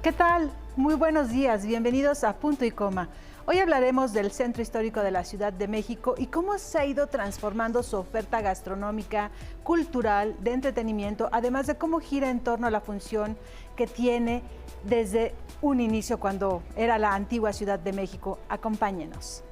¿Qué tal? Muy buenos días, bienvenidos a Punto y Coma. Hoy hablaremos del Centro Histórico de la Ciudad de México y cómo se ha ido transformando su oferta gastronómica, cultural, de entretenimiento, además de cómo gira en torno a la función que tiene desde un inicio cuando era la antigua Ciudad de México. Acompáñenos.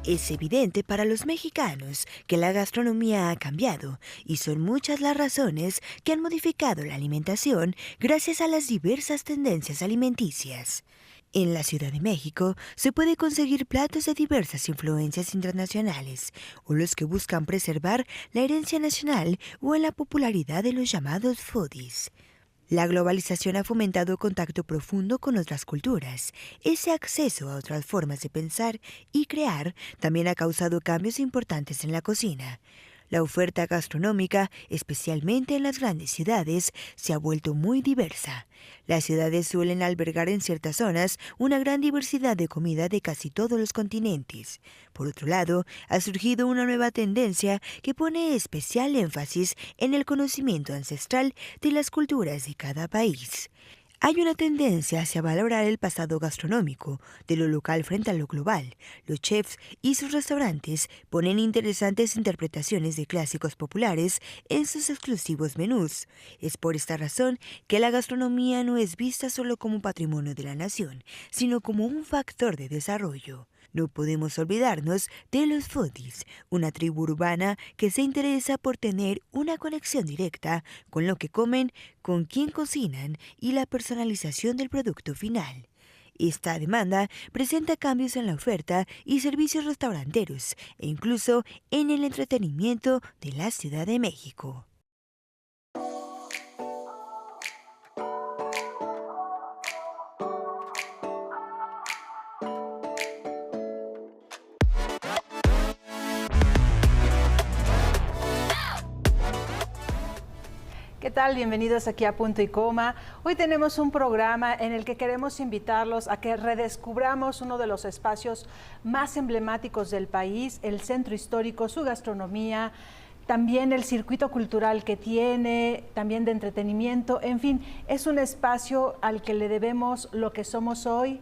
Es evidente para los mexicanos que la gastronomía ha cambiado y son muchas las razones que han modificado la alimentación gracias a las diversas tendencias alimenticias. En la Ciudad de México se puede conseguir platos de diversas influencias internacionales o los que buscan preservar la herencia nacional o en la popularidad de los llamados foodies. La globalización ha fomentado contacto profundo con otras culturas. Ese acceso a otras formas de pensar y crear también ha causado cambios importantes en la cocina. La oferta gastronómica, especialmente en las grandes ciudades, se ha vuelto muy diversa. Las ciudades suelen albergar en ciertas zonas una gran diversidad de comida de casi todos los continentes. Por otro lado, ha surgido una nueva tendencia que pone especial énfasis en el conocimiento ancestral de las culturas de cada país. Hay una tendencia hacia valorar el pasado gastronómico, de lo local frente a lo global. Los chefs y sus restaurantes ponen interesantes interpretaciones de clásicos populares en sus exclusivos menús. Es por esta razón que la gastronomía no es vista solo como un patrimonio de la nación, sino como un factor de desarrollo. No podemos olvidarnos de los foodies, una tribu urbana que se interesa por tener una conexión directa con lo que comen, con quién cocinan y la personalización del producto final. Esta demanda presenta cambios en la oferta y servicios restauranteros e incluso en el entretenimiento de la Ciudad de México. ¿Qué tal? Bienvenidos aquí a Punto y Coma. Hoy tenemos un programa en el que queremos invitarlos a que redescubramos uno de los espacios más emblemáticos del país, el centro histórico, su gastronomía, también el circuito cultural que tiene, también de entretenimiento. En fin, es un espacio al que le debemos lo que somos hoy.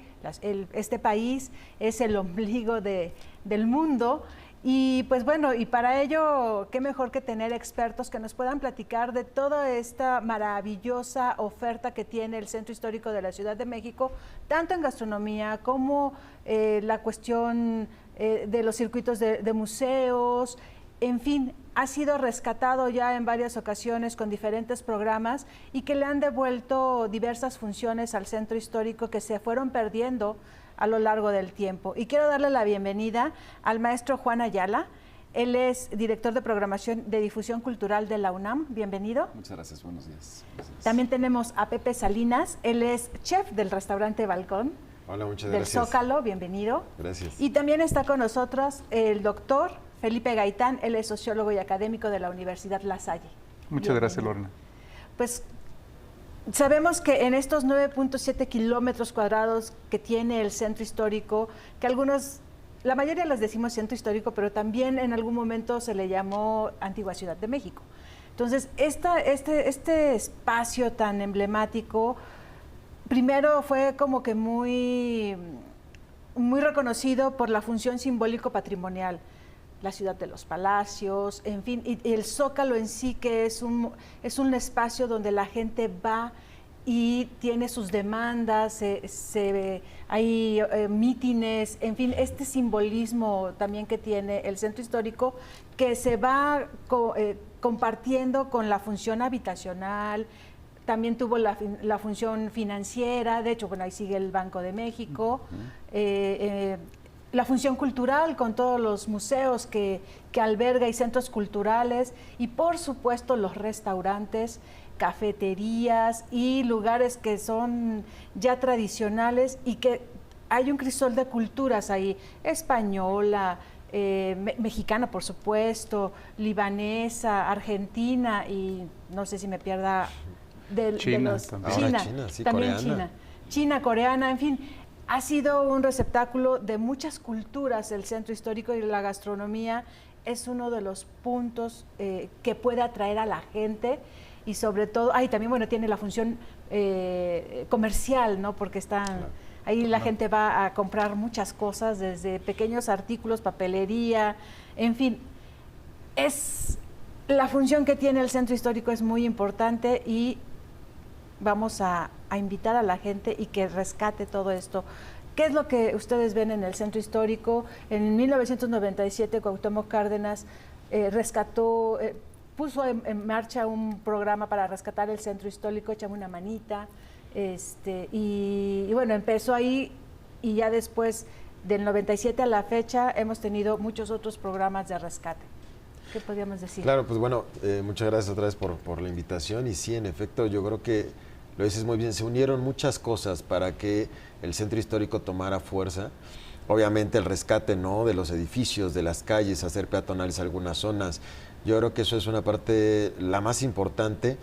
Este país es el ombligo del mundo. Y pues bueno, y para ello, qué mejor que tener expertos que nos puedan platicar de toda esta maravillosa oferta que tiene el Centro Histórico de la Ciudad de México, tanto en gastronomía como la cuestión de los circuitos de museos. En fin, ha sido rescatado ya en varias ocasiones con diferentes programas y que le han devuelto diversas funciones al Centro Histórico que se fueron perdiendo a lo largo del tiempo. Y quiero darle la bienvenida al maestro Juan Ayala. Él es director de programación de difusión cultural de la UNAM. Bienvenido. Muchas gracias, buenos días. Gracias. También tenemos a Pepe Salinas. Él es chef del restaurante Balcón. Hola, muchas del gracias. Zócalo, bienvenido. Gracias. Y también está con nosotros el doctor Felipe Gaitán. Él es sociólogo y académico de la Universidad La Salle. Muchas gracias, Lorna. Pues sabemos que en estos 9.7 kilómetros cuadrados que tiene el centro histórico, que la mayoría les decimos centro histórico, pero también en algún momento se le llamó Antigua Ciudad de México. Entonces, este espacio tan emblemático, primero fue como que muy reconocido por la función simbólico-patrimonial. La ciudad de los palacios, en fin, y el Zócalo en sí, que es un espacio donde la gente va y tiene sus demandas, hay mítines, en fin, este simbolismo también que tiene el centro histórico, que se va compartiendo con la función habitacional. También tuvo la función financiera, de hecho, bueno, ahí sigue el Banco de México. La función cultural con todos los museos que alberga y centros culturales, y por supuesto los restaurantes, cafeterías y lugares que son ya tradicionales y que hay un crisol de culturas ahí, española, mexicana por supuesto, libanesa, argentina y no sé si me pierda China, también. China, sí, también coreana. China, coreana, en fin. Ha sido un receptáculo de muchas culturas el centro histórico, y la gastronomía es uno de los puntos que puede atraer a la gente y sobre todo, también bueno, tiene la función comercial, ¿no? Porque ahí la gente va a comprar muchas cosas, desde pequeños artículos, papelería, en fin. La función que tiene el centro histórico es muy importante y vamos a invitar a la gente y que rescate todo esto. ¿Qué es lo que ustedes ven en el centro histórico? En 1997 Cuauhtémoc Cárdenas puso en marcha un programa para rescatar el centro histórico, Échame una manita, y bueno, empezó ahí y ya después del 97 a la fecha hemos tenido muchos otros programas de rescate. ¿Qué podríamos decir? Claro, pues bueno, muchas gracias otra vez por la invitación y sí, en efecto, yo creo que lo dices muy bien, se unieron muchas cosas para que el centro histórico tomara fuerza. Obviamente el rescate, ¿no?, de los edificios, de las calles, hacer peatonales algunas zonas. Yo creo que eso es una parte la más importante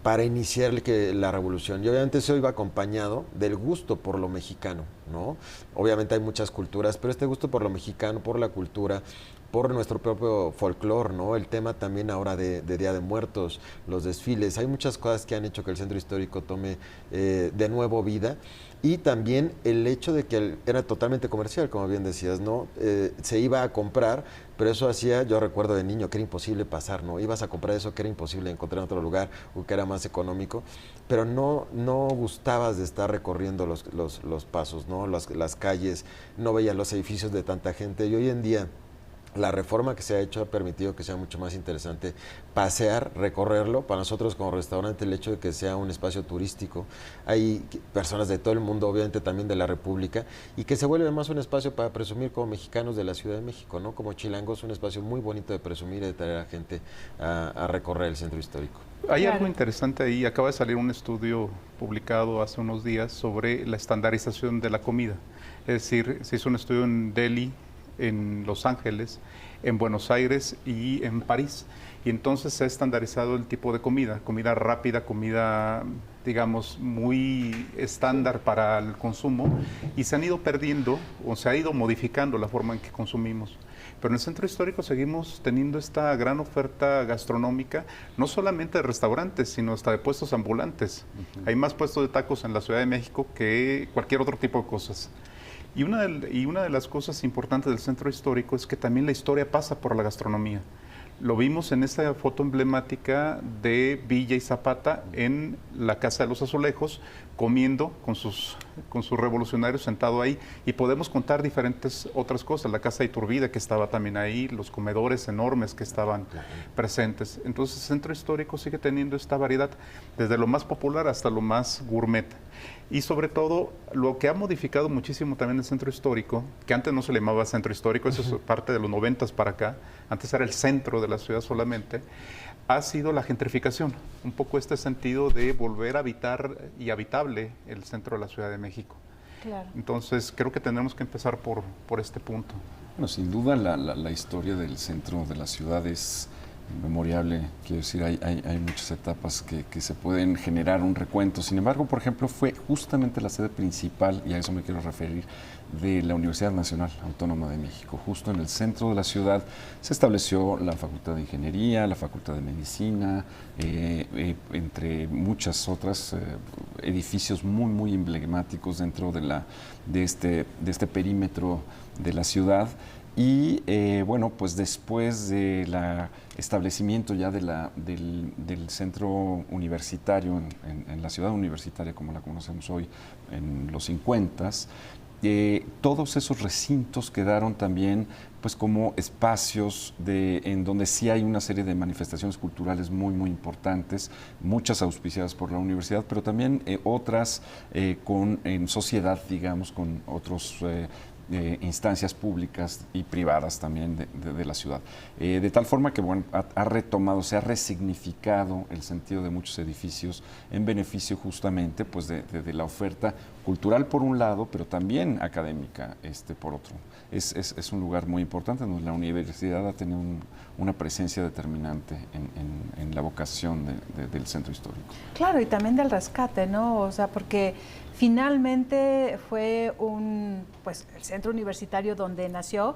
para iniciar la revolución. Y obviamente eso iba acompañado del gusto por lo mexicano, ¿no? Obviamente hay muchas culturas, pero este gusto por lo mexicano, por la cultura, por nuestro propio folclore, ¿no? El tema también ahora de Día de Muertos, los desfiles. Hay muchas cosas que han hecho que el centro histórico tome de nuevo vida. Y también el hecho de que era totalmente comercial, como bien decías, ¿no? Se iba a comprar, pero eso hacía, yo recuerdo de niño, que era imposible pasar, ¿no? Ibas a comprar eso que era imposible encontrar en otro lugar o que era más económico, pero no gustabas de estar recorriendo los pasos, ¿no? Las calles, no veías los edificios de tanta gente. Y hoy en día la reforma que se ha hecho ha permitido que sea mucho más interesante pasear, recorrerlo. Para nosotros como restaurante, el hecho de que sea un espacio turístico, hay personas de todo el mundo, obviamente también de la República, y que se vuelve más un espacio para presumir como mexicanos de la Ciudad de México, ¿no? Como chilangos, un espacio muy bonito de presumir y de traer a gente a recorrer el centro histórico. Hay algo interesante ahí, acaba de salir un estudio publicado hace unos días sobre la estandarización de la comida. Es decir, se hizo un estudio en Delhi, en Los Ángeles, en Buenos Aires y en París. Y entonces se ha estandarizado el tipo de comida rápida, comida, digamos, muy estándar para el consumo, y se han ido perdiendo o se ha ido modificando la forma en que consumimos. Pero en el centro histórico seguimos teniendo esta gran oferta gastronómica, no solamente de restaurantes, sino hasta de puestos ambulantes. Hay más puestos de tacos en la Ciudad de México que cualquier otro tipo de cosas. Y una de las cosas importantes del centro histórico es que también la historia pasa por la gastronomía. Lo vimos en esta foto emblemática de Villa y Zapata en la Casa de los Azulejos, comiendo con sus revolucionarios sentado ahí, y podemos contar diferentes otras cosas, la Casa de Iturbide que estaba también ahí, los comedores enormes que estaban presentes. Entonces el centro histórico sigue teniendo esta variedad, desde lo más popular hasta lo más gourmet. Y sobre todo, lo que ha modificado muchísimo también el centro histórico, que antes no se le llamaba centro histórico, eso es parte de los 90s para acá, antes era el centro de la ciudad solamente, ha sido la gentrificación, un poco este sentido de volver a habitar y habitable el centro de la Ciudad de México. Claro. Entonces, creo que tenemos que empezar por este punto. Bueno, sin duda la historia del centro de la ciudad es memorable. Quiero decir, hay muchas etapas que se pueden generar un recuento. Sin embargo, por ejemplo, fue justamente la sede principal, y a eso me quiero referir, de la Universidad Nacional Autónoma de México. Justo en el centro de la ciudad se estableció la Facultad de Ingeniería, la Facultad de Medicina, entre muchas otras edificios muy emblemáticos dentro de este perímetro de la ciudad. Y bueno, pues después del establecimiento ya del centro universitario en la ciudad universitaria como la conocemos hoy en los 50s, todos esos recintos quedaron también pues como espacios en donde sí hay una serie de manifestaciones culturales muy importantes, muchas auspiciadas por la universidad, pero también otras en sociedad, digamos, con otros instancias públicas y privadas también de la ciudad. De tal forma que bueno, ha retomado, se ha resignificado el sentido de muchos edificios en beneficio justamente pues de la oferta cultural por un lado, pero también académica por otro. Es un lugar muy importante donde la universidad ha tenido una presencia determinante en la vocación del centro histórico. Claro, y también del rescate, ¿no? O sea, porque finalmente fue el centro universitario donde nació,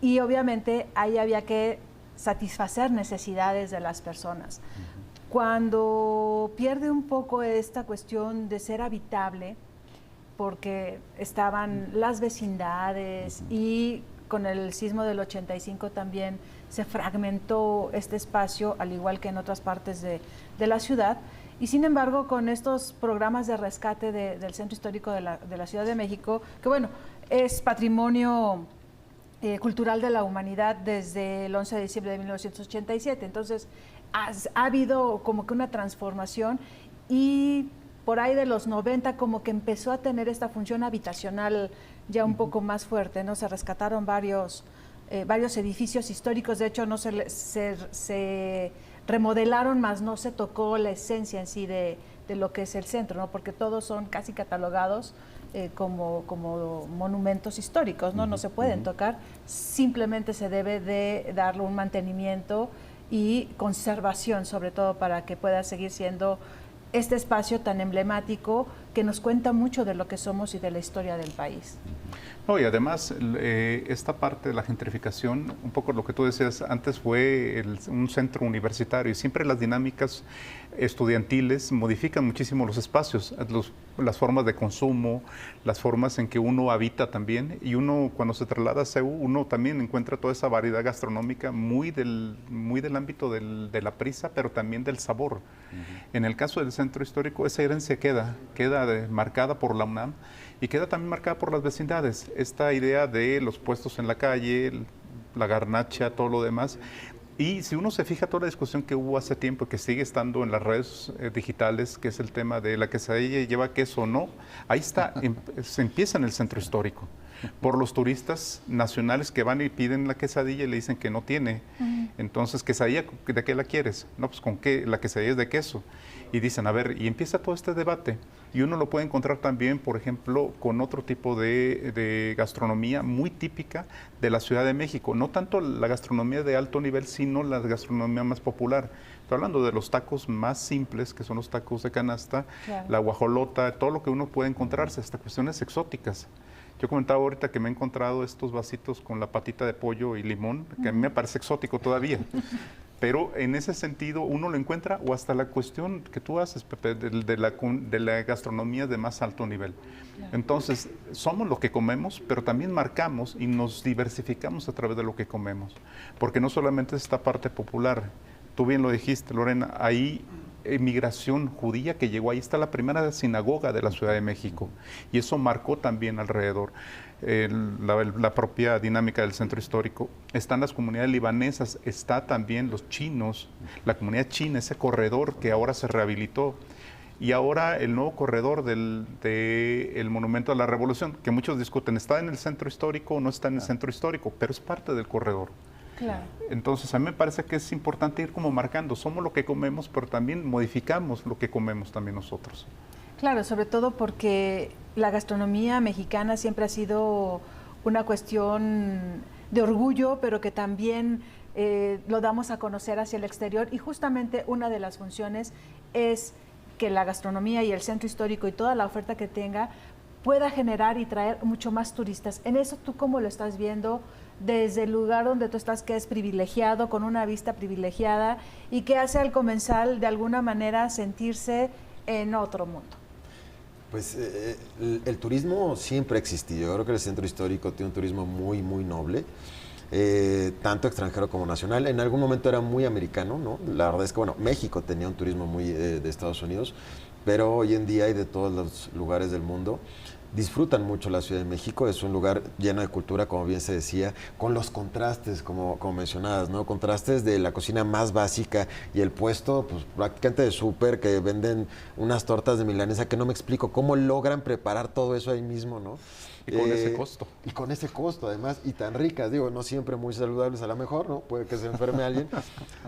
y obviamente ahí había que satisfacer necesidades de las personas. cuando pierde un poco esta cuestión de ser habitable, porque estaban las vecindades y con el sismo del 85 también se fragmentó este espacio, al igual que en otras partes de la ciudad. Y sin embargo, con estos programas de rescate del Centro Histórico de la Ciudad de México, que bueno, es patrimonio cultural de la humanidad desde el 11 de diciembre de 1987. Entonces, ha habido como que una transformación y por ahí de los 90 como que empezó a tener esta función habitacional ya un poco más fuerte, ¿no? Se rescataron varios edificios históricos, de hecho no se remodelaron, más no se tocó la esencia en sí de lo que es el centro, ¿no? Porque todos son casi catalogados como monumentos históricos, ¿no? No se pueden tocar, simplemente se debe de darle un mantenimiento y conservación, sobre todo para que pueda seguir siendo este espacio tan emblemático que nos cuenta mucho de lo que somos y de la historia del país. No, y además esta parte de la gentrificación, un poco lo que tú decías, antes fue un centro universitario y siempre las dinámicas estudiantiles modifican muchísimo los espacios, las formas de consumo, las formas en que uno habita también, y uno cuando se traslada a CEU, uno también encuentra toda esa variedad gastronómica muy del ámbito de la prisa, pero también del sabor. En el caso del centro histórico, esa herencia queda marcada por la UNAM y queda también marcada por las vecindades. Esta idea de los puestos en la calle, la garnacha, todo lo demás. Y si uno se fija toda la discusión que hubo hace tiempo, que sigue estando en las redes digitales, que es el tema de la quesadilla lleva queso o no, ahí está, se empieza en el centro histórico, por los turistas nacionales que van y piden la quesadilla y le dicen que no tiene. Entonces, ¿quesadilla de qué la quieres? No, pues con qué, la quesadilla es de queso. Y dicen, a ver, y empieza todo este debate. Y uno lo puede encontrar también, por ejemplo, con otro tipo de gastronomía muy típica de la Ciudad de México. No tanto la gastronomía de alto nivel, sino la gastronomía más popular. Estoy hablando de los tacos más simples, que son los tacos de canasta, claro, la guajolota, todo lo que uno puede encontrarse, hasta cuestiones exóticas. Yo comentaba ahorita que me he encontrado estos vasitos con la patita de pollo y limón, que a mí me parece exótico todavía. Pero en ese sentido uno lo encuentra, o hasta la cuestión que tú haces, Pepe, de la gastronomía de más alto nivel. Claro. Entonces, somos lo que comemos, pero también marcamos y nos diversificamos a través de lo que comemos. Porque no solamente es esta parte popular, tú bien lo dijiste, Lorena, hay emigración judía que llegó, ahí está la primera sinagoga de la Ciudad de México, y eso marcó también alrededor la propia dinámica del centro histórico. Están las comunidades libanesas, está también los chinos, la comunidad china, ese corredor que ahora se rehabilitó, y ahora el nuevo corredor del Monumento a la Revolución, que muchos discuten, ¿está en el centro histórico o no está en el centro histórico? Pero es parte del corredor. Claro. Entonces, a mí me parece que es importante ir como marcando, somos lo que comemos, pero también modificamos lo que comemos también nosotros. Claro, sobre todo porque la gastronomía mexicana siempre ha sido una cuestión de orgullo, pero que también lo damos a conocer hacia el exterior, y justamente una de las funciones es que la gastronomía y el centro histórico y toda la oferta que tenga pueda generar y traer mucho más turistas. En eso, ¿tú cómo lo estás viendo desde el lugar donde tú estás, que es privilegiado, con una vista privilegiada y que hace al comensal de alguna manera sentirse en otro mundo? Pues el turismo siempre ha existido. Yo creo que el centro histórico tiene un turismo muy, muy noble, tanto extranjero como nacional. En algún momento era muy americano, ¿no? La verdad es que, bueno, México tenía un turismo muy de Estados Unidos, pero hoy en día hay de todos los lugares del mundo. Disfrutan mucho la Ciudad de México, es un lugar lleno de cultura, como bien se decía, con los contrastes, como mencionabas, ¿no? Contrastes de la cocina más básica y el puesto, pues prácticamente de súper, que venden unas tortas de milanesa que no me explico cómo logran preparar todo eso ahí mismo, ¿no? Y con ese costo. Y con ese costo, además, y tan ricas, digo, no siempre muy saludables a lo mejor, ¿no? Puede que se enferme alguien,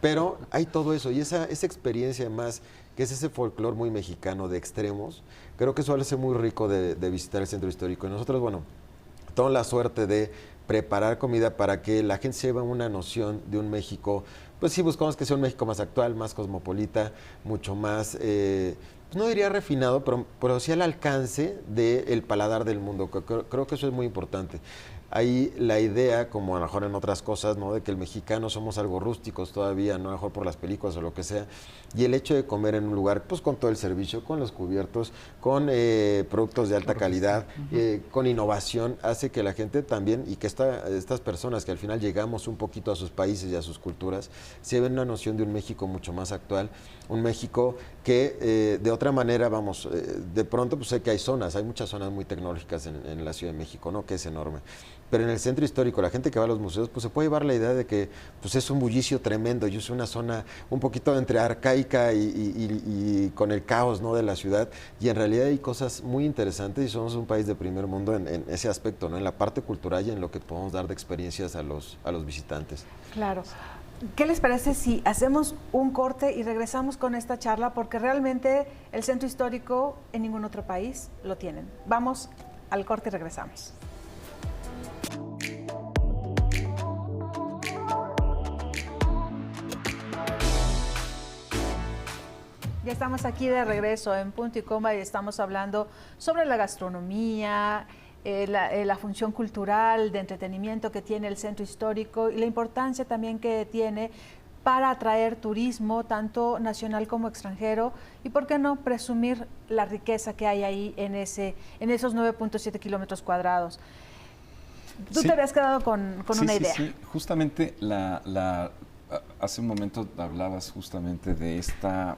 pero hay todo eso, y esa experiencia además, que es ese folclore muy mexicano de extremos, creo que eso hace muy rico de visitar el centro histórico. Y nosotros, bueno, tenemos la suerte de preparar comida para que la gente se lleve una noción de un México, pues sí buscamos que sea un México más actual, más cosmopolita, mucho más, no diría refinado, pero sí al alcance del paladar del mundo. Creo que eso es muy importante. hay la idea, como a lo mejor en otras cosas, ¿no? De que el mexicano somos algo rústicos todavía, ¿no? A lo mejor por las películas o lo que sea. Y el hecho de comer en un lugar, pues con todo el servicio, con los cubiertos, con productos de alta calidad, con innovación, hace que la gente también, y que estas personas que al final llegamos un poquito a sus países y a sus culturas, se ven una noción de un México mucho más actual, un México que de otra manera, vamos, de pronto pues sé que hay muchas zonas muy tecnológicas en la Ciudad de México, ¿no? Que es enorme. Pero en el centro histórico, la gente que va a los museos, pues se puede llevar la idea de que pues es un bullicio tremendo y es una zona un poquito entre arcaica y con el caos, ¿no? De la ciudad. Y en realidad hay cosas muy interesantes y somos un país de primer mundo en ese aspecto, ¿no? En la parte cultural y en lo que podemos dar de experiencias a los visitantes. Claro. ¿Qué les parece si hacemos un corte y regresamos con esta charla? Porque realmente el centro histórico en ningún otro país lo tienen. Vamos al corte y regresamos. Ya estamos aquí de regreso en Punto y Coma y estamos hablando sobre la gastronomía, la función cultural de entretenimiento que tiene el centro histórico y la importancia también que tiene para atraer turismo, tanto nacional como extranjero, y por qué no presumir la riqueza que hay ahí en esos 9.7 kilómetros cuadrados. Tú te habías quedado con una idea. Sí, justamente hace un momento hablabas justamente de esta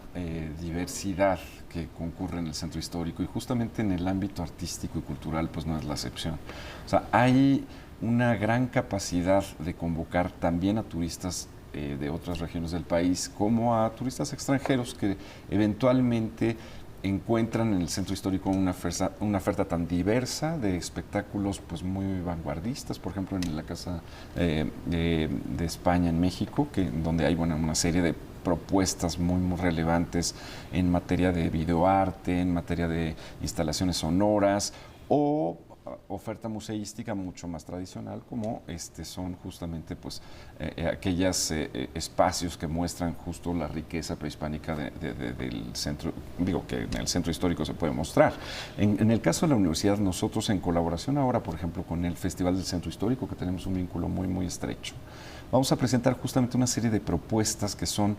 diversidad que concurre en el centro histórico y justamente en el ámbito artístico y cultural pues no es la excepción. O sea, hay una gran capacidad de convocar también a turistas de otras regiones del país como a turistas extranjeros que eventualmente encuentran en el centro histórico una oferta tan diversa de espectáculos pues muy vanguardistas, por ejemplo en la Casa de España en México, donde hay una serie de propuestas muy relevantes en materia de videoarte, en materia de instalaciones sonoras o oferta museística mucho más tradicional, como son justamente pues aquellos espacios que muestran justo la riqueza prehispánica del centro, digo que en el centro histórico se puede mostrar. En el caso de la universidad, nosotros en colaboración ahora, por ejemplo, con el Festival del Centro Histórico, que tenemos un vínculo muy estrecho, vamos a presentar justamente una serie de propuestas que son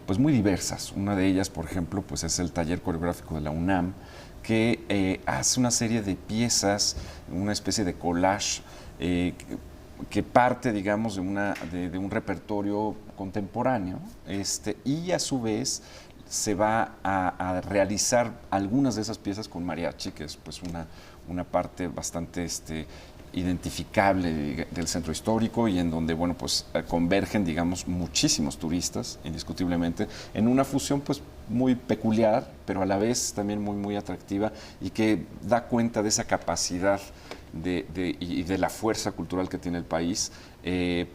pues muy diversas. Una de ellas, por ejemplo, pues es el taller coreográfico de la UNAM, que hace una serie de piezas, una especie de collage que parte, digamos, de un repertorio contemporáneo, y a su vez se va a realizar algunas de esas piezas con mariachi, que es pues una parte bastante identificable del centro histórico y en donde, bueno, pues convergen, digamos, muchísimos turistas, indiscutiblemente, en una fusión pues muy peculiar, pero a la vez también muy atractiva y que da cuenta de esa capacidad y de la fuerza cultural que tiene el país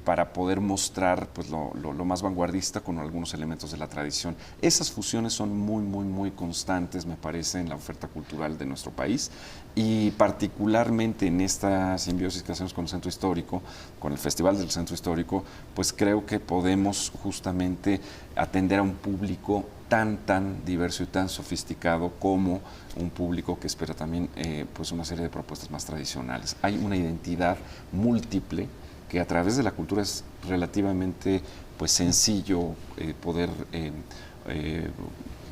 para poder mostrar pues, lo más vanguardista con algunos elementos de la tradición. Esas fusiones son muy constantes, me parece, en la oferta cultural de nuestro país y particularmente en esta simbiosis que hacemos con el Centro Histórico, con el Festival del Centro Histórico, pues creo que podemos justamente atender a un público tan diverso y tan sofisticado como un público que espera también pues una serie de propuestas más tradicionales. Hay una identidad múltiple que a través de la cultura es relativamente pues sencillo poder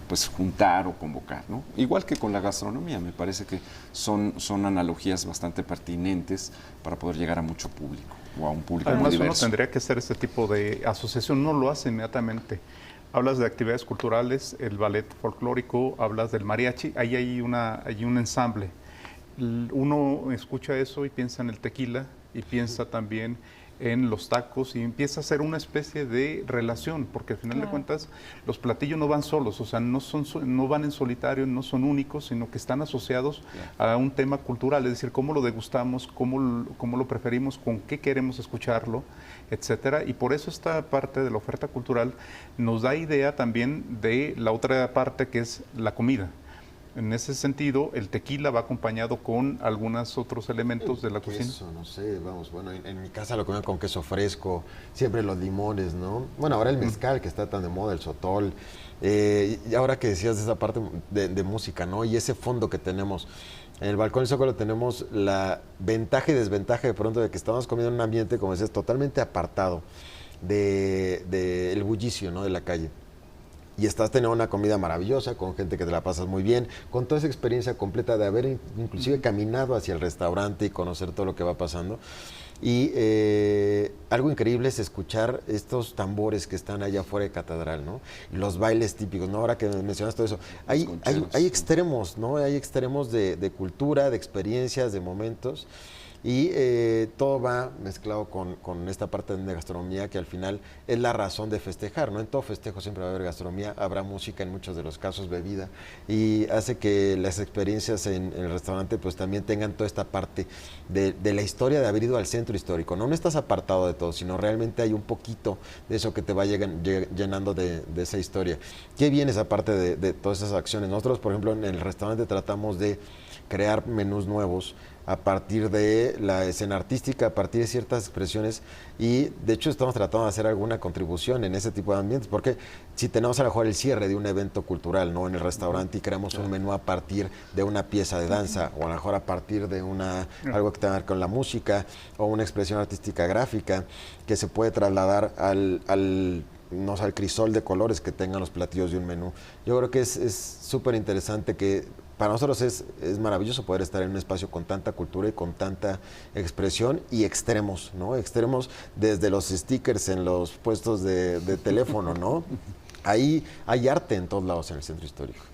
pues juntar o convocar, ¿no? Igual que con la gastronomía, me parece que son analogías bastante pertinentes para poder llegar a mucho público o a un público muy diverso. Además, uno tendría que hacer este tipo de asociación, no lo hace inmediatamente. Hablas de actividades culturales, el ballet folclórico, hablas del mariachi, ahí hay un ensamble. Uno escucha eso y piensa en el tequila y piensa también en los tacos y empieza a hacer una especie de relación, porque al final de cuentas los platillos no van solos, o sea, no van en solitario, no son únicos, sino que están asociados a un tema cultural, es decir, cómo lo degustamos, cómo lo preferimos, con qué queremos escucharlo, etcétera, y por eso esta parte de la oferta cultural nos da idea también de la otra parte que es la comida. En ese sentido, el tequila va acompañado con algunos otros elementos de la cocina. Queso, no sé, vamos, bueno, en mi casa lo comían con queso fresco, siempre los limones, ¿no? Bueno, ahora el mezcal que está tan de moda, el sotol, y ahora que decías de esa parte de música, ¿no? Y ese fondo que tenemos, En el balcón del Zócalo tenemos la ventaja y desventaja de pronto de que estamos comiendo en un ambiente, como decías, totalmente apartado del bullicio, ¿no?, de la calle. Y estás teniendo una comida maravillosa, con gente que te la pasas muy bien, con toda esa experiencia completa de haber inclusive caminado hacia el restaurante y conocer todo lo que va pasando. Y algo increíble es escuchar estos tambores que están allá afuera de Catedral, ¿no? Y los bailes típicos, ¿no? Ahora que mencionas todo eso, hay extremos, ¿no? Hay extremos de cultura, de experiencias, de momentos. Y todo va mezclado con esta parte de gastronomía que al final es la razón de festejar, ¿no? En todo festejo siempre va a haber gastronomía, habrá música, en muchos de los casos bebida, y hace que las experiencias en el restaurante pues también tengan toda esta parte de la historia de haber ido al centro histórico. No estás apartado de todo, sino realmente hay un poquito de eso que te va llenando de esa historia. ¿Qué viene esa parte de todas esas acciones? Nosotros, por ejemplo, en el restaurante tratamos de crear menús nuevos a partir de la escena artística, a partir de ciertas expresiones, y de hecho estamos tratando de hacer alguna contribución en ese tipo de ambientes, porque si tenemos a lo mejor el cierre de un evento cultural, ¿no?, en el restaurante, y creamos un menú a partir de una pieza de danza, o a lo mejor a partir de algo que tenga que ver con la música, o una expresión artística gráfica, que se puede trasladar al crisol de colores que tengan los platillos de un menú. Yo creo que es súper interesante, que para nosotros es maravilloso poder estar en un espacio con tanta cultura y con tanta expresión y extremos, ¿no? Extremos desde los stickers en los puestos de teléfono, ¿no? Ahí hay arte en todos lados en el centro histórico.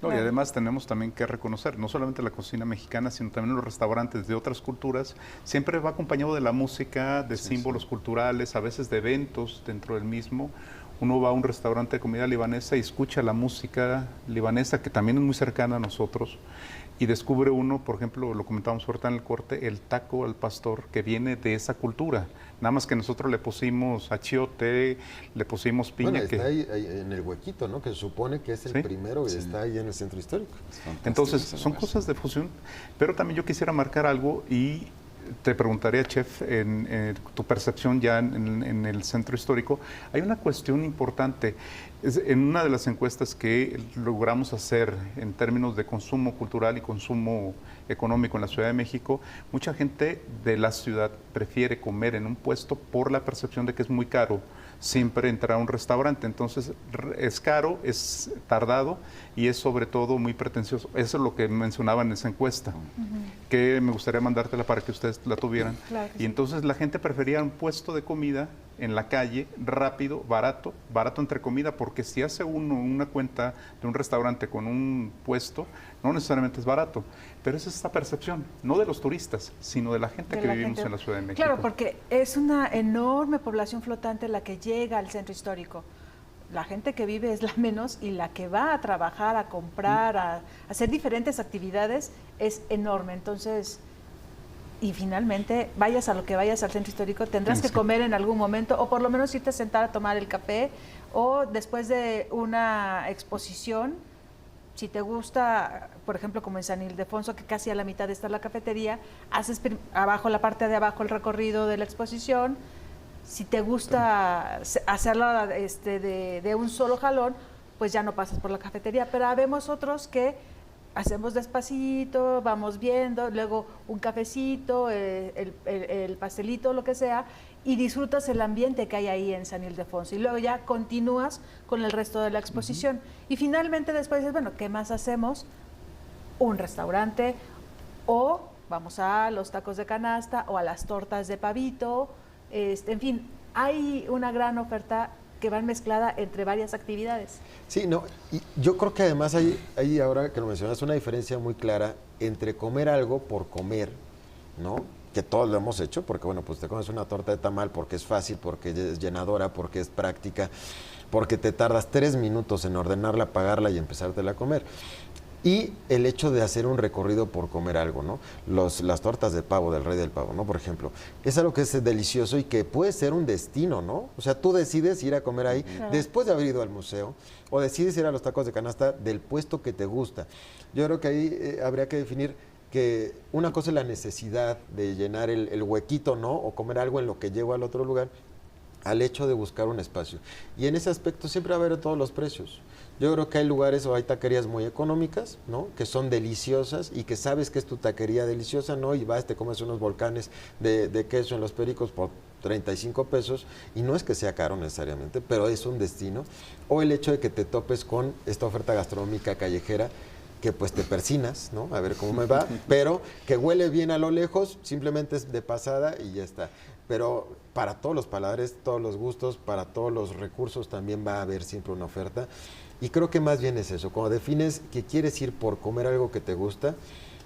No, y además tenemos también que reconocer, no solamente la cocina mexicana, sino también los restaurantes de otras culturas, siempre va acompañado de la música, de símbolos culturales, a veces de eventos dentro del mismo. Uno va a un restaurante de comida libanesa y escucha la música libanesa, que también es muy cercana a nosotros, y descubre uno, por ejemplo, lo comentábamos ahorita en el corte, el taco al pastor, que viene de esa cultura. Nada más que nosotros le pusimos achiote, le pusimos piña. Bueno, está ahí en el huequito, ¿no?, que se supone que es el primero, y está ahí en el centro histórico. Entonces, son cosas de fusión, pero también yo quisiera marcar algo y te preguntaría, Chef, en tu percepción ya en el centro histórico, hay una cuestión importante. En una de las encuestas que logramos hacer en términos de consumo cultural y consumo económico en la Ciudad de México, mucha gente de la ciudad prefiere comer en un puesto por la percepción de que es muy caro siempre entrar a un restaurante. Entonces es caro, es tardado y es sobre todo muy pretencioso. Eso es lo que mencionaba en esa encuesta, que me gustaría mandártela para que ustedes la tuvieran. Claro que y entonces la gente prefería un puesto de comida en la calle, rápido, barato entre comida, porque si hace uno una cuenta de un restaurante con un puesto, no necesariamente es barato, pero es esta percepción, no de los turistas, sino de la gente que vivimos en la Ciudad de México. Claro, porque es una enorme población flotante la que llega al centro histórico. La gente que vive es la menos, y la que va a trabajar, a comprar, a hacer diferentes actividades es enorme. Entonces, y finalmente, vayas a lo que vayas al centro histórico, tendrás que comer en algún momento, o por lo menos irte a sentar a tomar el café, o después de una exposición, si te gusta, por ejemplo, como en San Ildefonso, que casi a la mitad está la cafetería, haces abajo, la parte de abajo, el recorrido de la exposición. Si te gusta hacerlo de un solo jalón, pues ya no pasas por la cafetería. Pero habemos otros que hacemos despacito, vamos viendo, luego un cafecito, el pastelito, lo que sea, y disfrutas el ambiente que hay ahí en San Ildefonso. Y luego ya continúas con el resto de la exposición. Y finalmente después dices, bueno, ¿qué más hacemos? Un restaurante, o vamos a los tacos de canasta, o a las tortas de pavito. En fin, hay una gran oferta que van mezclada entre varias actividades. Sí, no, y yo creo que además hay ahora que lo mencionas, una diferencia muy clara entre comer algo por comer, ¿no?, que todos lo hemos hecho, porque bueno, pues te comes una torta de tamal porque es fácil, porque es llenadora, porque es práctica, porque te tardas 3 minutos en ordenarla, pagarla y empezártela a comer. Y el hecho de hacer un recorrido por comer algo, ¿no? Las tortas de pavo, del Rey del Pavo, ¿no?, por ejemplo. Es algo que es delicioso y que puede ser un destino, ¿no? O sea, tú decides ir a comer ahí después de haber ido al museo, o decides ir a los tacos de canasta del puesto que te gusta. Yo creo que ahí habría que definir que una cosa es la necesidad de llenar el huequito, ¿no?, o comer algo en lo que llego al otro lugar, al hecho de buscar un espacio. Y en ese aspecto siempre va a haber todos los precios. Yo creo que hay lugares o hay taquerías muy económicas, ¿no? Que son deliciosas y que sabes que es tu taquería deliciosa, ¿no? Y vas, te comes unos volcanes de queso en Los Pericos por 35 pesos y no es que sea caro necesariamente, pero es un destino. O el hecho de que te topes con esta oferta gastronómica callejera que pues te persinas, ¿no? A ver cómo me va, pero que huele bien a lo lejos, simplemente es de pasada y ya está. Pero para todos los paladares, todos los gustos, para todos los recursos también va a haber siempre una oferta. Y creo que más bien es eso, cuando defines que quieres ir por comer algo que te gusta,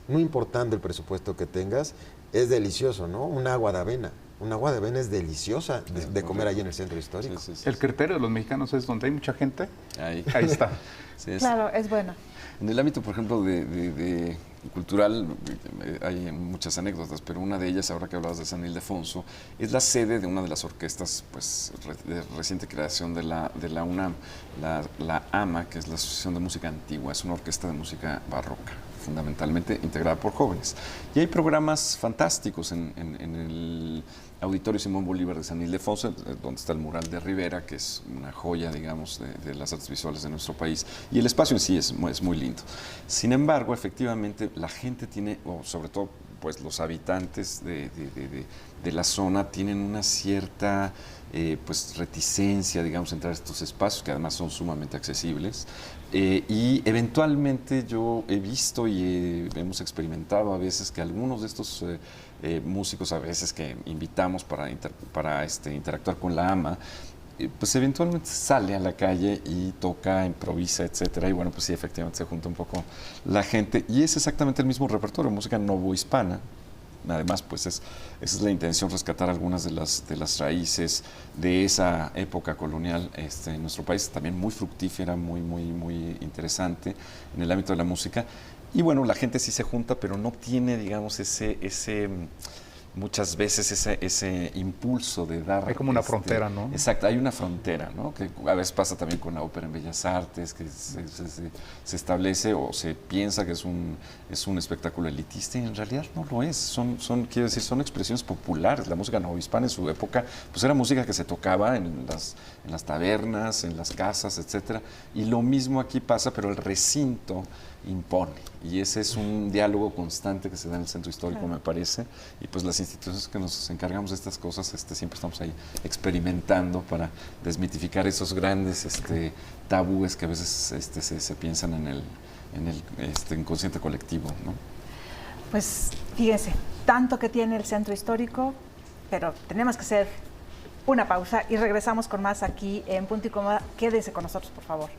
no importando el presupuesto que tengas, es delicioso, ¿no? Un agua de avena. Un agua de avena es deliciosa de comer allí en el centro histórico. Sí. El criterio de los mexicanos es donde hay mucha gente, ahí está. Sí, claro, es bueno. En el ámbito, por ejemplo, de cultural, hay muchas anécdotas, pero una de ellas, ahora que hablabas de San Ildefonso, es la sede de una de las orquestas pues, de reciente creación de la UNAM, la AMA, que es la Asociación de Música Antigua, es una orquesta de música barroca, fundamentalmente integrada por jóvenes. Y hay programas fantásticos en el Auditorio Simón Bolívar de San Ildefonso, donde está el mural de Rivera, que es una joya, digamos, de las artes visuales de nuestro país. Y el espacio en sí es muy lindo. Sin embargo, efectivamente, la gente tiene, o sobre todo pues, los habitantes de la zona, tienen una cierta pues, reticencia, digamos, a entrar a estos espacios, que además son sumamente accesibles. Y eventualmente yo he visto y hemos experimentado a veces que algunos de estos músicos, a veces que invitamos para interactuar con la AMA, pues eventualmente sale a la calle y toca, improvisa, etcétera. Y bueno, pues sí, efectivamente se junta un poco la gente. Y es exactamente el mismo repertorio, música novohispana. Además, pues esa es la intención, rescatar algunas de las raíces de esa época colonial en nuestro país, también muy fructífera, muy interesante en el ámbito de la música. Y bueno, la gente sí se junta, pero no tiene, digamos, muchas veces ese impulso de dar... Hay como una frontera, ¿no? Exacto, hay una frontera, ¿no? Que a veces pasa también con la ópera en Bellas Artes, que se establece o se piensa que es un espectáculo elitista y en realidad no lo es. Quiero decir, son expresiones populares. La música novohispana en su época, pues era música que se tocaba en las tabernas, en las casas, etcétera. Y lo mismo aquí pasa, pero el recinto impone. Y ese es un diálogo constante que se da en el centro histórico, me parece. Y pues las instituciones que nos encargamos de estas cosas siempre estamos ahí experimentando para desmitificar esos grandes tabúes que a veces se piensan en el inconsciente colectivo, ¿no? Pues fíjese, tanto que tiene el centro histórico, pero tenemos que hacer una pausa y regresamos con más aquí en Punto y Coma. Quédese con nosotros, por favor.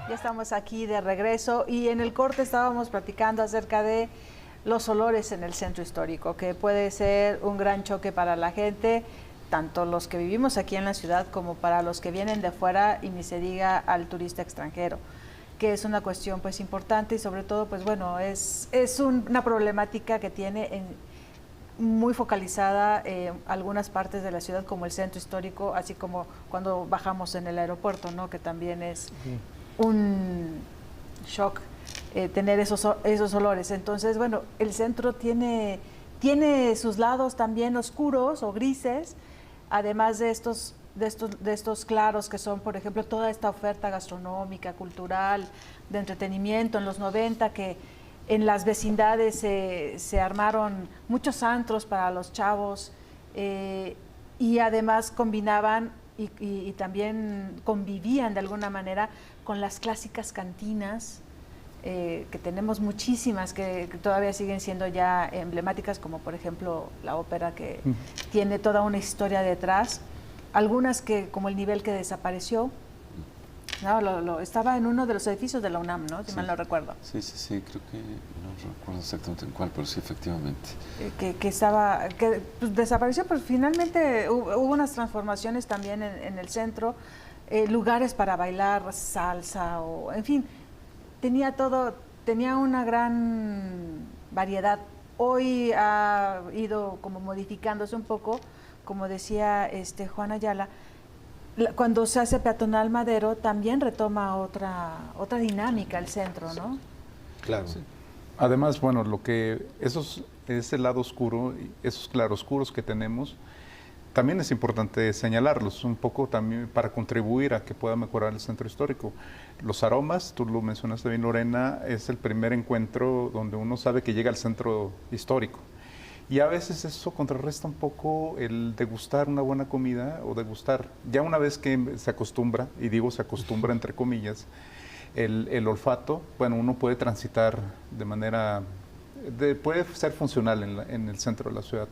Ya estamos aquí de regreso y en el corte estábamos platicando acerca de los olores en el centro histórico, que puede ser un gran choque para la gente, tanto los que vivimos aquí en la ciudad como para los que vienen de fuera y ni se diga al turista extranjero, que es una cuestión pues importante y sobre todo pues bueno, es una problemática que tiene muy focalizada en algunas partes de la ciudad como el centro histórico, así como cuando bajamos en el aeropuerto, ¿no? Que también es un shock tener esos olores. Entonces, bueno, el centro tiene sus lados también oscuros o grises, además de estos claros que son, por ejemplo, toda esta oferta gastronómica, cultural, de entretenimiento en los 90, que en las vecindades se armaron muchos antros para los chavos y además combinaban y también convivían de alguna manera con las clásicas cantinas, que tenemos muchísimas que todavía siguen siendo ya emblemáticas, como por ejemplo la ópera, que tiene toda una historia detrás, algunas que como el nivel que desapareció, ¿no? Estaba en uno de los edificios de la UNAM, ¿no? Si mal no recuerdo. Sí, creo que no recuerdo exactamente en cuál, pero sí, efectivamente. Que pues, desapareció, pero finalmente hubo unas transformaciones también en el centro, lugares para bailar salsa, o en fin, tenía una gran variedad. Hoy ha ido como modificándose un poco, como decía Juan Ayala. Cuando se hace peatonal Madero, también retoma otra dinámica el centro, ¿no? Claro. Sí. Además, bueno, ese lado oscuro, esos claroscuros que tenemos, también es importante señalarlos un poco también para contribuir a que pueda mejorar el centro histórico. Los aromas, tú lo mencionaste bien, Lorena, es el primer encuentro donde uno sabe que llega al centro histórico. Y a veces eso contrarresta un poco el degustar una buena comida o degustar, ya una vez que se acostumbra, y digo se acostumbra entre comillas, el olfato, bueno, uno puede transitar de manera, puede ser funcional en el centro de la ciudad.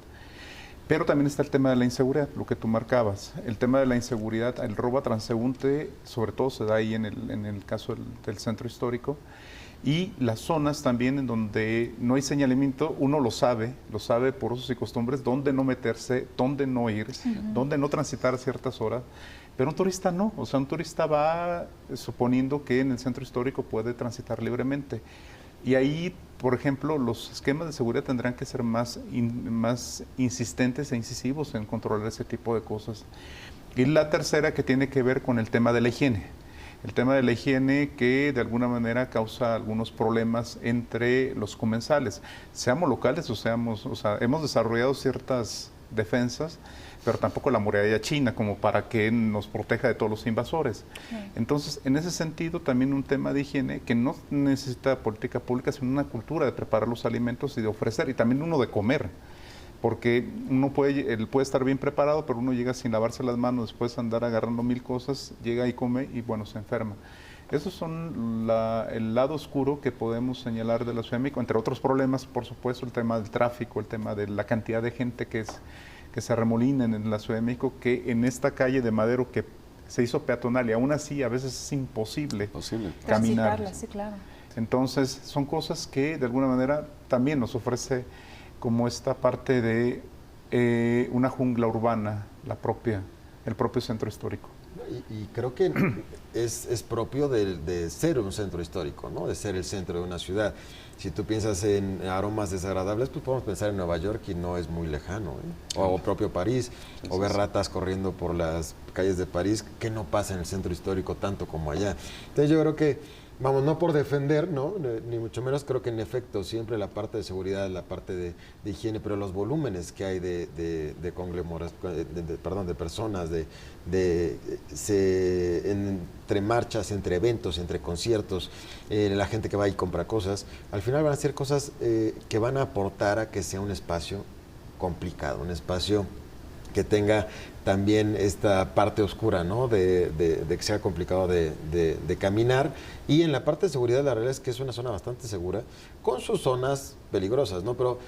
Pero también está el tema de la inseguridad, lo que tú marcabas. El tema de la inseguridad, el robo a transeúnte, sobre todo se da ahí en el caso del centro histórico. Y las zonas también en donde no hay señalamiento, uno lo sabe por usos y costumbres, dónde no meterse, dónde no ir, dónde no transitar a ciertas horas. Pero un turista no, o sea, un turista va suponiendo que en el centro histórico puede transitar libremente. Y ahí, por ejemplo, los esquemas de seguridad tendrán que ser más insistentes e incisivos en controlar ese tipo de cosas. Y la tercera, que tiene que ver con el tema de la higiene. El tema de la higiene que de alguna manera causa algunos problemas entre los comensales, seamos locales o sea, hemos desarrollado ciertas defensas, pero tampoco la muralla china como para que nos proteja de todos los invasores. Entonces, en ese sentido, también un tema de higiene que no necesita política pública, sino una cultura de preparar los alimentos y de ofrecer, y también uno de comer, porque uno puede estar bien preparado, pero uno llega sin lavarse las manos, después de andar agarrando mil cosas, llega y come y bueno, se enferma. Esos son el lado oscuro que podemos señalar de la Ciudad de México, entre otros problemas, por supuesto, el tema del tráfico, el tema de la cantidad de gente que se arremolinan en la Ciudad de México, que en esta calle de Madero que se hizo peatonal y aún así a veces es imposible caminar. Sí, claro. Entonces son cosas que de alguna manera también nos ofrece como esta parte de una jungla urbana, el propio centro histórico. Y creo que es propio de ser un centro histórico, ¿no? De ser el centro de una ciudad. Si tú piensas en aromas desagradables, pues podemos pensar en Nueva York y no es muy lejano, ¿eh? O propio París, o ver ratas corriendo por las calles de París, que no pasa en el centro histórico tanto como allá. Entonces yo creo que, vamos, no por defender, ¿no? Ni mucho menos, creo que en efecto siempre la parte de seguridad, la parte de higiene, pero los volúmenes que hay de personas, entre marchas, entre eventos, entre conciertos, la gente que va y compra cosas, al final van a ser cosas que van a aportar a que sea un espacio complicado, un espacio que tenga también esta parte oscura, ¿no? De que sea complicado de caminar. Y en la parte de seguridad, la realidad es que es una zona bastante segura, con sus zonas peligrosas, ¿no? Pero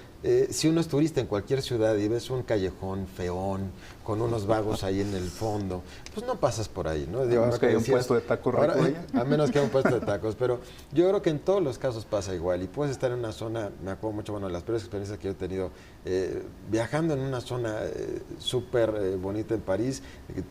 si uno es turista en cualquier ciudad y ves un callejón feón, con unos vagos ahí en el fondo, pues no pasas por ahí, ¿no? A menos que haya un puesto de tacos rico ahí. A menos que haya un puesto de tacos, pero yo creo que en todos los casos pasa igual. Y puedes estar en una zona, me acuerdo mucho, bueno, las peores experiencias que yo he tenido, viajando en una zona súper bonita en París,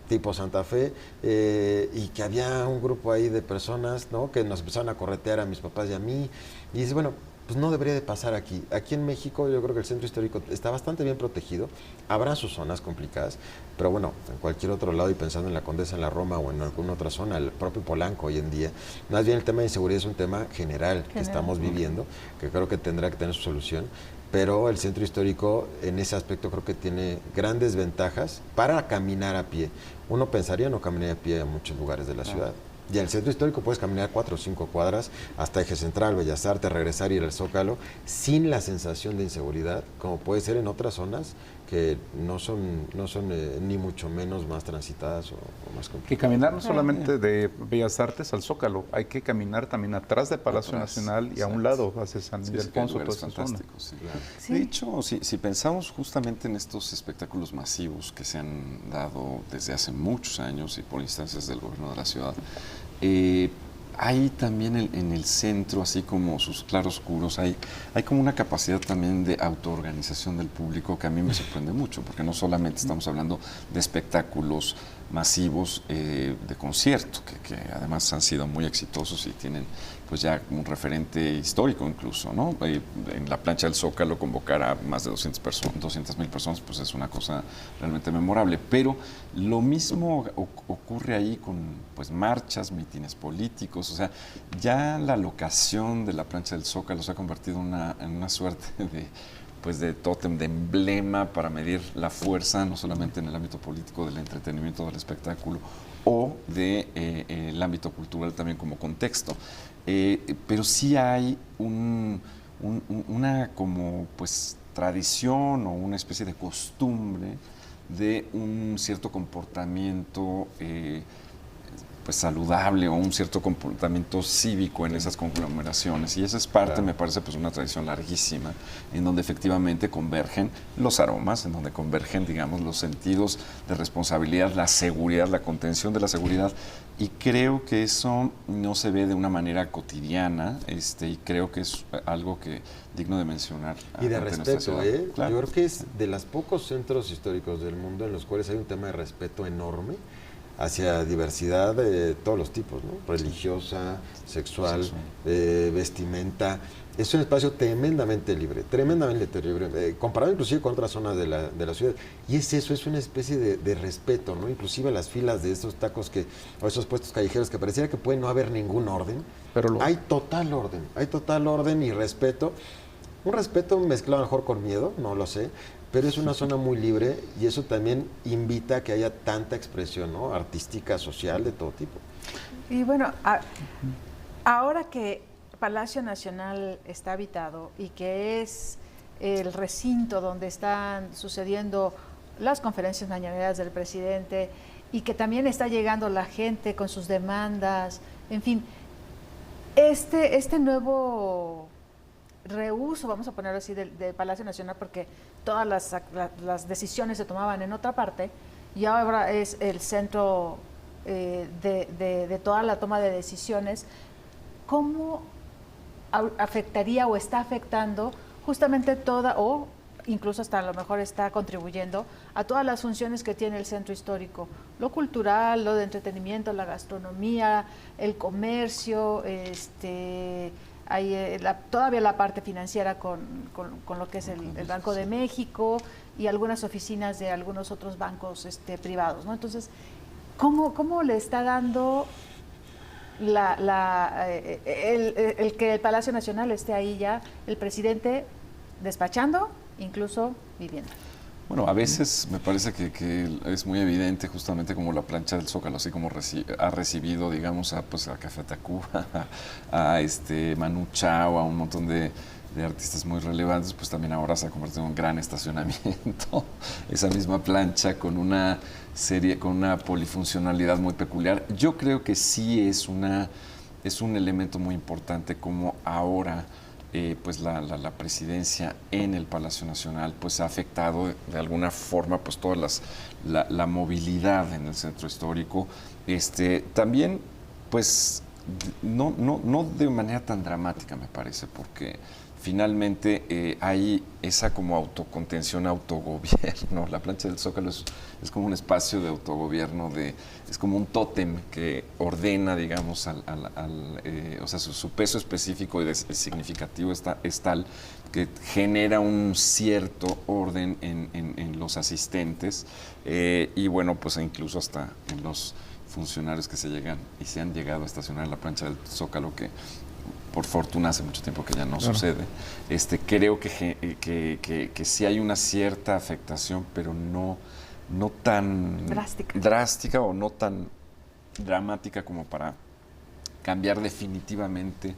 tipo Santa Fe, y que había un grupo ahí de personas, ¿no? Que nos empezaron a corretear a mis papás y a mí, y dices, bueno, pues no debería de pasar aquí. Aquí en México yo creo que el centro histórico está bastante bien protegido, habrá sus zonas complicadas, pero bueno, en cualquier otro lado, y pensando en la Condesa, en la Roma o en alguna otra zona, el propio Polanco hoy en día, más bien el tema de inseguridad es un tema general que estamos viviendo, que creo que tendrá que tener su solución, pero el centro histórico en ese aspecto creo que tiene grandes ventajas para caminar a pie. Uno pensaría no caminar a pie a muchos lugares de la ciudad. Y en el centro histórico puedes caminar 4 o 5 cuadras hasta Eje Central, Bellas Artes, regresar y ir al Zócalo sin la sensación de inseguridad, como puede ser en otras zonas que no son ni mucho menos más transitadas o más complicadas. Que caminar no solamente de Bellas Artes al Zócalo, hay que caminar también atrás de Palacio Nacional y a un lado hacia San Ildefonso, toda esa zona. Sí. Claro. De hecho, si pensamos justamente en estos espectáculos masivos que se han dado desde hace muchos años y por instancias del gobierno de la ciudad, hay también en el centro, así como sus claroscuros, hay como una capacidad también de autoorganización del público que a mí me sorprende mucho, porque no solamente estamos hablando de espectáculos masivos de concierto, que además han sido muy exitosos y tienen pues ya un referente histórico incluso, ¿no? En la plancha del Zócalo convocar a más de 200,000 personas, pues es una cosa realmente memorable. Pero lo mismo ocurre ahí con pues marchas, mítines políticos, O sea, ya la locación de la plancha del Zócalo se ha convertido en una suerte de tótem, de emblema para medir la fuerza, no solamente en el ámbito político, del entretenimiento, del espectáculo, o del ámbito cultural también como contexto. Pero sí hay una como pues tradición o una especie de costumbre de un cierto comportamiento pues saludable o un cierto comportamiento cívico en esas conglomeraciones, y esa es parte, claro, me parece, pues una tradición larguísima en donde efectivamente convergen los aromas, en donde convergen, digamos, los sentidos de responsabilidad, la seguridad, la contención de la seguridad, y creo que eso no se ve de una manera cotidiana, y creo que es algo que digno de mencionar. Y de respeto, claro. Yo creo que es de los pocos centros históricos del mundo en los cuales hay un tema de respeto enorme hacia diversidad de todos los tipos, ¿no? Religiosa, sexual, vestimenta. Es un espacio tremendamente libre, comparado inclusive con otras zonas de la ciudad. Y es eso, es una especie de respeto, ¿no? Inclusive las filas de estos tacos o esos puestos callejeros que pareciera que puede no haber ningún orden, pero hay total orden y respeto. Un respeto mezclado a lo mejor con miedo, no lo sé, pero es una zona muy libre y eso también invita a que haya tanta expresión, ¿no? Artística, social, de todo tipo. Y bueno, ahora que Palacio Nacional está habitado y que es el recinto donde están sucediendo las conferencias mañaneras del presidente y que también está llegando la gente con sus demandas, en fin, este nuevo reuso, vamos a ponerlo así, del Palacio Nacional, porque todas las decisiones se tomaban en otra parte y ahora es el centro de toda la toma de decisiones. ¿Cómo afectaría o está afectando justamente o incluso hasta a lo mejor está contribuyendo a todas las funciones que tiene el centro histórico? Lo cultural, lo de entretenimiento, la gastronomía, el comercio, hay todavía la parte financiera con lo que es el Banco de México y algunas oficinas de algunos otros bancos privados, ¿no? Entonces, ¿cómo le está dando el que el Palacio Nacional esté ahí ya, el presidente despachando, incluso viviendo? Bueno, a veces me parece que es muy evidente justamente como la plancha del Zócalo, así como ha recibido, digamos, a Café Tacuba, a Manu Chao, a un montón de artistas muy relevantes, pues también ahora se ha convertido en un gran estacionamiento. Esa misma plancha con una polifuncionalidad muy peculiar. Yo creo que sí es un elemento muy importante como ahora pues la presidencia en el Palacio Nacional pues ha afectado de alguna forma pues toda la movilidad en el centro histórico. También pues no de manera tan dramática, me parece, porque finalmente hay esa como autocontención, autogobierno. La plancha del Zócalo es como un espacio de autogobierno, es como un tótem que ordena, digamos, o sea, su peso específico y significativo es tal que genera un cierto orden en los asistentes y bueno, pues incluso hasta en los funcionarios que se han llegado a estacionar en la plancha del Zócalo, que por fortuna hace mucho tiempo que ya no sucede. Creo que sí hay una cierta afectación, pero no tan drástica o no tan dramática como para cambiar definitivamente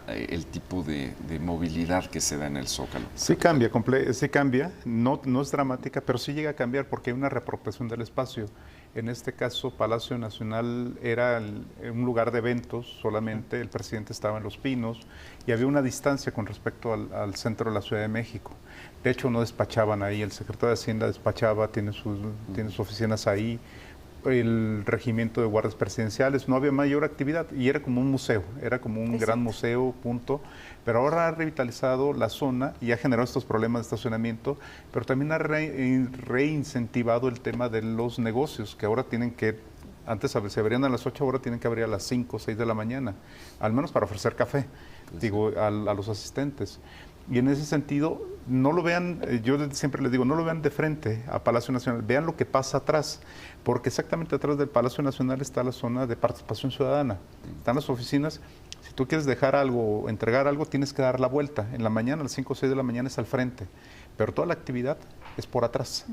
el tipo de movilidad que se da en el Zócalo. Sí cambia, no es dramática, pero sí llega a cambiar porque hay una reapropiación del espacio. En este caso, Palacio Nacional era un lugar de eventos solamente, el presidente estaba en Los Pinos y había una distancia con respecto al centro de la Ciudad de México. De hecho, no despachaban ahí, el secretario de Hacienda despachaba, tiene sus oficinas ahí, el regimiento de guardias presidenciales, no había mayor actividad y era como un museo, era como un gran museo, punto. Pero ahora ha revitalizado la zona y ha generado estos problemas de estacionamiento, pero también ha reincentivado el tema de los negocios, que ahora antes se abrían a las 8, ahora tienen que abrir a las 5 o 6 de la mañana, al menos para ofrecer café, a los asistentes. Y en ese sentido, no lo vean, yo siempre les digo, no lo vean de frente a Palacio Nacional, vean lo que pasa atrás, porque exactamente atrás del Palacio Nacional está la zona de participación ciudadana, están las oficinas. Si tú quieres dejar algo o entregar algo, tienes que dar la vuelta. En la mañana, a las 5 o 6 de la mañana es al frente, pero toda la actividad es por atrás.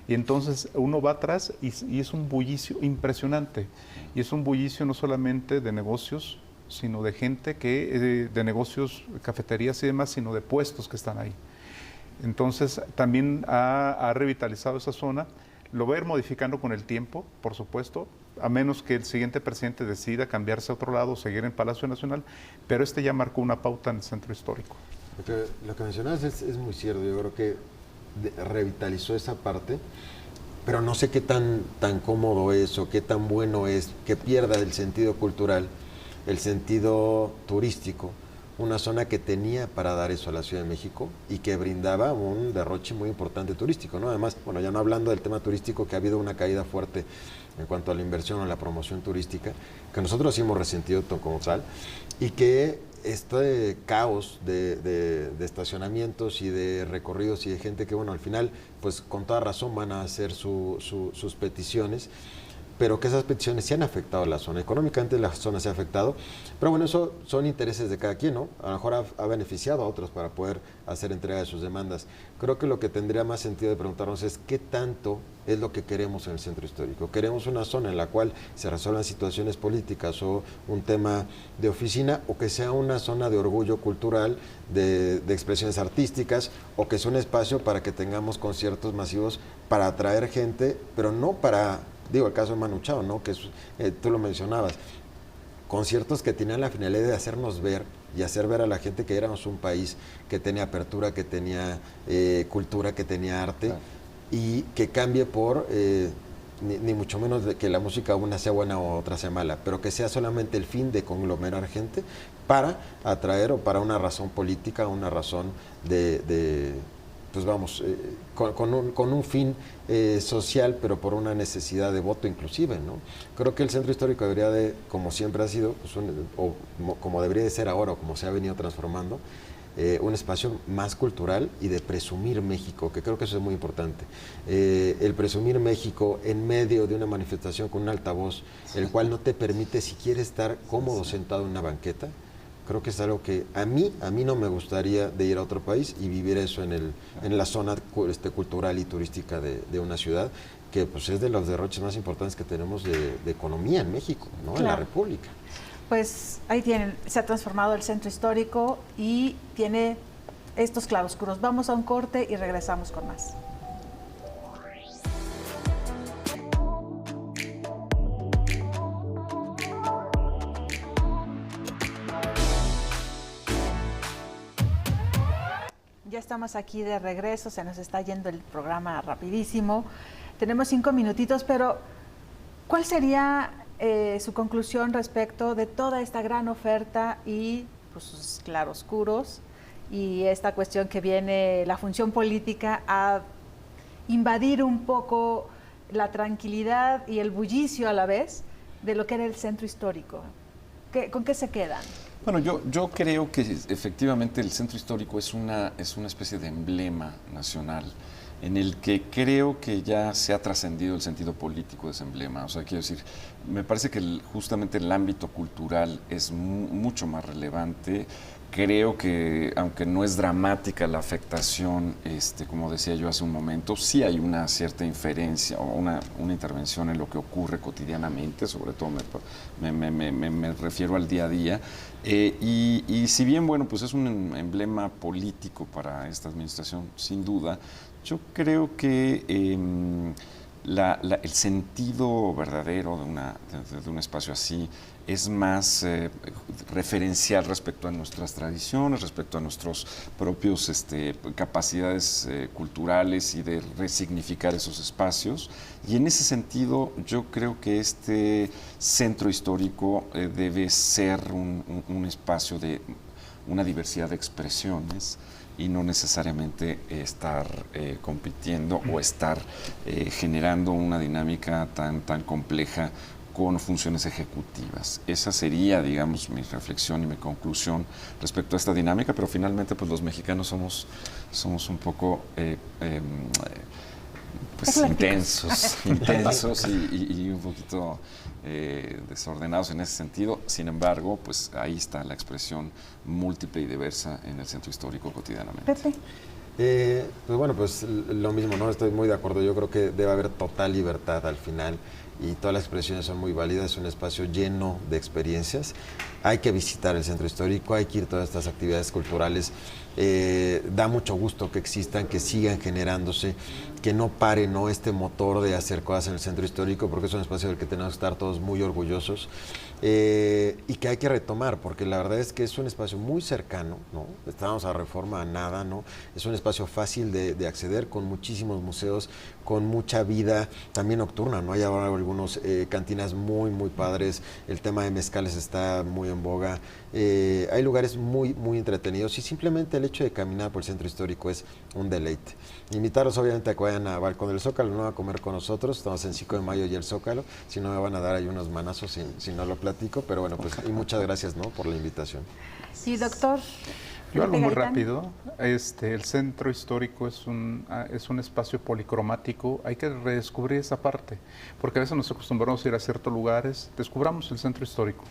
Y entonces uno va atrás y es un bullicio impresionante. Y es un bullicio no solamente de negocios, sino de gente que, de negocios, cafeterías y demás, sino de puestos que están ahí. Entonces también ha revitalizado esa zona. Lo va a ir modificando con el tiempo, por supuesto, a menos que el siguiente presidente decida cambiarse a otro lado o seguir en Palacio Nacional, pero este ya marcó una pauta en el centro histórico. Lo que mencionas es muy cierto. Yo creo que revitalizó esa parte, pero no sé qué tan cómodo es o qué tan bueno es que pierda el sentido cultural, el sentido turístico, una zona que tenía para dar eso a la Ciudad de México y que brindaba un derroche muy importante turístico, ¿no? Además, bueno, ya no hablando del tema turístico, que ha habido una caída fuerte en cuanto a la inversión o la promoción turística, que nosotros sí hemos resentido como tal, y que este caos de estacionamientos y de recorridos y de gente que, bueno, al final, pues con toda razón van a hacer sus peticiones, pero que esas peticiones sí han afectado a la zona. Económicamente la zona se ha afectado, pero bueno, eso son intereses de cada quien, ¿no? A lo mejor ha beneficiado a otros para poder hacer entrega de sus demandas. Creo que lo que tendría más sentido de preguntarnos es qué tanto es lo que queremos en el centro histórico. ¿Queremos una zona en la cual se resuelvan situaciones políticas o un tema de oficina, o que sea una zona de orgullo cultural, de expresiones artísticas, o que sea un espacio para que tengamos conciertos masivos para atraer gente, pero no para... Digo, el caso de Manu Chao, ¿no? Que es, tú lo mencionabas, conciertos que tenían la finalidad de hacernos ver y hacer ver a la gente que éramos un país que tenía apertura, que tenía cultura, que tenía arte, claro, y que cambie por, ni mucho menos de que la música una sea buena o otra sea mala, pero que sea solamente el fin de conglomerar gente para atraer o para una razón política, una razón pues vamos, con un fin social, pero por una necesidad de voto inclusive, ¿no? Creo que el centro histórico debería de, como siempre ha sido, pues como debería de ser ahora, o como se ha venido transformando, un espacio más cultural y de presumir México, que creo que eso es muy importante. El presumir México en medio de una manifestación con un altavoz, el cual no te permite siquiera estar cómodo sentado en una banqueta. Creo que es algo que a mí no me gustaría de ir a otro país y vivir eso en la zona cultural y turística de una ciudad, que pues es de los derroches más importantes que tenemos de economía en México, ¿no? Claro. En la República. Pues ahí tienen, se ha transformado el centro histórico y tiene estos claroscuros. Vamos a un corte y regresamos con más. Ya estamos aquí de regreso, se nos está yendo el programa rapidísimo. Tenemos 5 minutitos, pero ¿cuál sería su conclusión respecto de toda esta gran oferta y pues, sus claroscuros y esta cuestión que viene la función política a invadir un poco la tranquilidad y el bullicio a la vez de lo que era el centro histórico? ¿Con qué se quedan? Bueno, yo creo que efectivamente el centro histórico es una especie de emblema nacional en el que creo que ya se ha trascendido el sentido político de ese emblema. O sea, quiero decir, me parece que justamente el ámbito cultural es mucho más relevante. Creo que, aunque no es dramática la afectación, como decía yo hace un momento, sí hay una cierta inferencia o una intervención en lo que ocurre cotidianamente, sobre todo me refiero al día a día. Y si bien, bueno, pues es un emblema político para esta administración, sin duda, yo creo que el sentido verdadero de un espacio así es más referencial respecto a nuestras tradiciones, respecto a nuestros propios capacidades culturales y de resignificar esos espacios. Y en ese sentido, yo creo que este centro histórico debe ser un espacio de una diversidad de expresiones y no necesariamente estar compitiendo o estar generando una dinámica tan compleja con funciones ejecutivas. Esa sería, digamos, mi reflexión y mi conclusión respecto a esta dinámica, pero finalmente pues los mexicanos somos un poco pues intensos y un poquito desordenados en ese sentido. Sin embargo, pues ahí está la expresión múltiple y diversa en el centro histórico cotidianamente. Pepe. Pues bueno, pues lo mismo, ¿no? Estoy muy de acuerdo. Yo creo que debe haber total libertad al final y todas las expresiones son muy válidas. Es un espacio lleno de experiencias. Hay que visitar el centro histórico, hay que ir a todas estas actividades culturales. Da mucho gusto que existan, que sigan generándose, que no pare, ¿no?, este motor de hacer cosas en el centro histórico, porque es un espacio del que tenemos que estar todos muy orgullosos y que hay que retomar, porque la verdad es que es un espacio muy cercano, ¿no? Estábamos a Reforma a nada, ¿no? Es un espacio fácil de acceder, con muchísimos museos, con mucha vida, también nocturna, ¿no? Hay ahora algunos cantinas muy, muy padres, el tema de mezcales está muy en boga, hay lugares muy, muy entretenidos y simplemente el hecho de caminar por el centro histórico es un deleite. Invitarlos obviamente a que vayan a Balcón del Zócalo, no a comer con nosotros, estamos en 5 de mayo y el Zócalo, si no me van a dar ahí unos manazos si no lo platico, pero bueno, pues y muchas gracias, ¿no?, por la invitación. Sí, doctor. Yo algo muy Gaitán. rápido, el centro histórico es un espacio policromático, hay que redescubrir esa parte, porque a veces nos acostumbramos a ir a ciertos lugares, descubramos el centro histórico,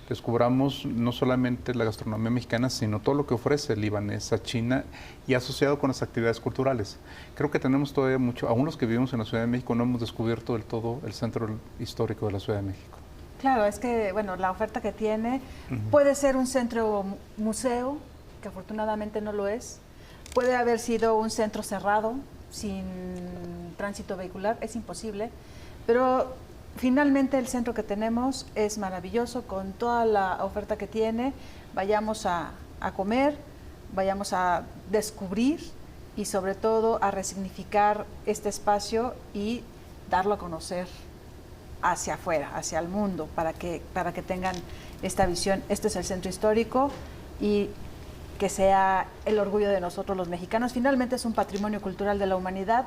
descubramos no solamente la gastronomía mexicana, sino todo lo que ofrece libanesa, China y asociado con las actividades culturales. Creo que tenemos todavía mucho, aún los que vivimos en la Ciudad de México no hemos descubierto del todo el centro histórico de la Ciudad de México. Claro, es que, bueno, la oferta que tiene puede ser un centro museo, que afortunadamente no lo es. Puede haber sido un centro cerrado, sin tránsito vehicular, es imposible. Pero finalmente el centro que tenemos es maravilloso, con toda la oferta que tiene. Vayamos a comer, vayamos a descubrir y sobre todo a resignificar este espacio y darlo a conocer hacia afuera, hacia el mundo, para que tengan esta visión. Este es el centro histórico y que sea el orgullo de nosotros los mexicanos. Finalmente es un patrimonio cultural de la humanidad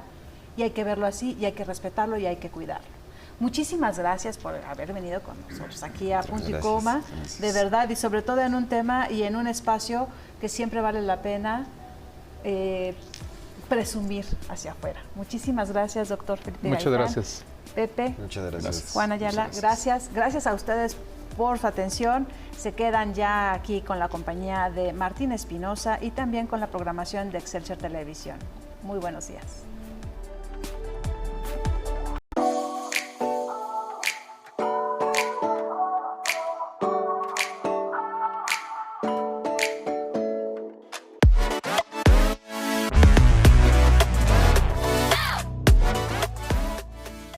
y hay que verlo así y hay que respetarlo y hay que cuidarlo. Muchísimas gracias por haber venido con nosotros aquí a Punto y Coma, de verdad, y sobre todo en un tema y en un espacio que siempre vale la pena presumir hacia afuera. Muchísimas gracias, doctor Felipe Muchas Gaitán. gracias. Pepe. Muchas gracias. Juan Ayala, gracias. Gracias a ustedes por su atención. Se quedan ya aquí con la compañía de Martín Espinosa y también con la programación de Excelsior Televisión. Muy buenos días.